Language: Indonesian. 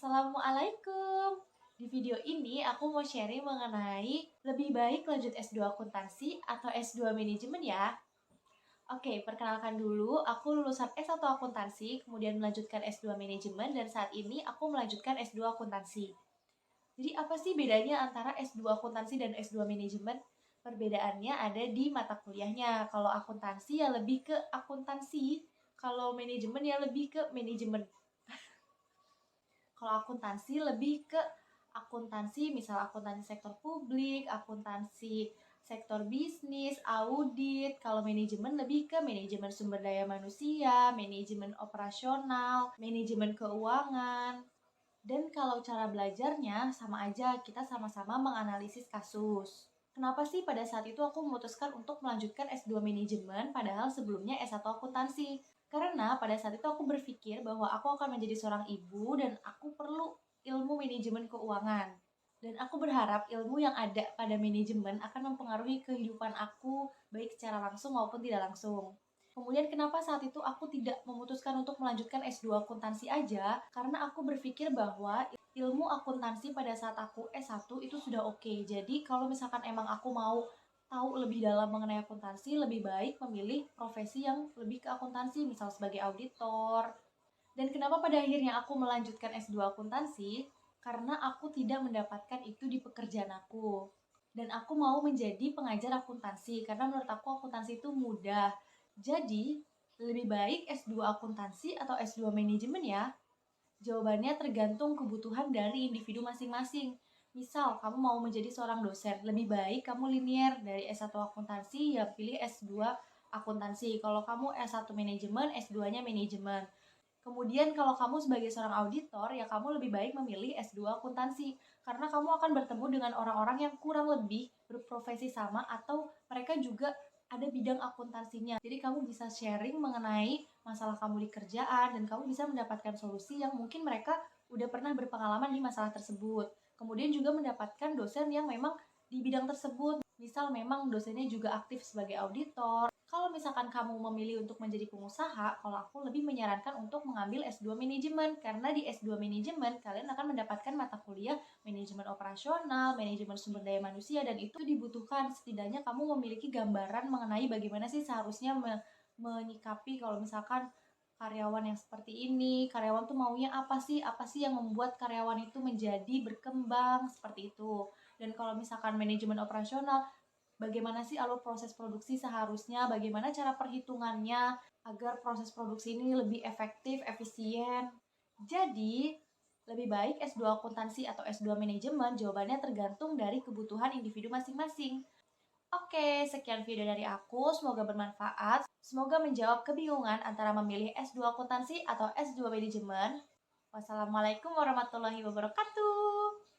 Assalamualaikum. Di video ini aku mau sharing mengenai lebih baik lanjut S2 akuntansi atau S2 manajemen ya. Oke, perkenalkan dulu, aku lulusan S1 akuntansi, kemudian melanjutkan S2 manajemen, dan saat ini aku melanjutkan S2 akuntansi. Jadi apa sih bedanya antara S2 akuntansi dan S2 manajemen? Perbedaannya ada di mata kuliahnya. Kalau akuntansi ya lebih ke akuntansi, kalau manajemen ya lebih ke manajemen. Kalau akuntansi lebih ke akuntansi, misal akuntansi sektor publik, akuntansi sektor bisnis, audit. Kalau manajemen lebih ke manajemen sumber daya manusia, manajemen operasional, manajemen keuangan. Dan kalau cara belajarnya sama aja, kita sama-sama menganalisis kasus. Kenapa sih pada saat itu aku memutuskan untuk melanjutkan S2 manajemen padahal sebelumnya S1 akuntansi? Karena pada saat itu aku berpikir bahwa aku akan menjadi seorang ibu dan aku perlu ilmu manajemen keuangan. Dan aku berharap ilmu yang ada pada manajemen akan mempengaruhi kehidupan aku baik secara langsung maupun tidak langsung. Kemudian kenapa saat itu aku tidak memutuskan untuk melanjutkan S2 akuntansi aja? Karena aku berpikir bahwa ilmu akuntansi pada saat aku S1 itu sudah oke. Jadi kalau misalkan emang aku mau tahu lebih dalam mengenai akuntansi, lebih baik memilih profesi yang lebih ke akuntansi, misal sebagai auditor. Dan kenapa pada akhirnya aku melanjutkan S2 akuntansi? Karena aku tidak mendapatkan itu di pekerjaan aku. Dan aku mau menjadi pengajar akuntansi, karena menurut aku akuntansi itu mudah. Jadi, lebih baik S2 akuntansi atau S2 manajemen ya? Jawabannya tergantung kebutuhan dari individu masing-masing. Misal, kamu mau menjadi seorang dosen, lebih baik kamu linier dari S1 akuntansi, ya pilih S2 akuntansi. Kalau kamu S1 manajemen, S2-nya manajemen. Kemudian kalau kamu sebagai seorang auditor, ya kamu lebih baik memilih S2 akuntansi. Karena kamu akan bertemu dengan orang-orang yang kurang lebih berprofesi sama atau mereka juga ada bidang akuntansinya. Jadi kamu bisa sharing mengenai masalah kamu di kerjaan dan kamu bisa mendapatkan solusi yang mungkin mereka udah pernah berpengalaman di masalah tersebut. Kemudian juga mendapatkan dosen yang memang di bidang tersebut. Misal memang dosennya juga aktif sebagai auditor. Kalau misalkan kamu memilih untuk menjadi pengusaha, kalau aku lebih menyarankan untuk mengambil S2 manajemen. Karena di S2 manajemen, kalian akan mendapatkan mata kuliah manajemen operasional, manajemen sumber daya manusia, dan itu dibutuhkan. Setidaknya kamu memiliki gambaran mengenai bagaimana sih seharusnya menyikapi kalau misalkan karyawan yang seperti ini, karyawan tuh maunya apa sih yang membuat karyawan itu menjadi berkembang, seperti itu. Dan kalau misalkan manajemen operasional, bagaimana sih alur proses produksi seharusnya, bagaimana cara perhitungannya agar proses produksi ini lebih efektif, efisien. Jadi, lebih baik S2 akuntansi atau S2 manajemen, jawabannya tergantung dari kebutuhan individu masing-masing. Oke, sekian video dari aku, semoga bermanfaat. Semoga menjawab kebingungan antara memilih S2 akuntansi atau S2 manajemen. Wassalamualaikum warahmatullahi wabarakatuh.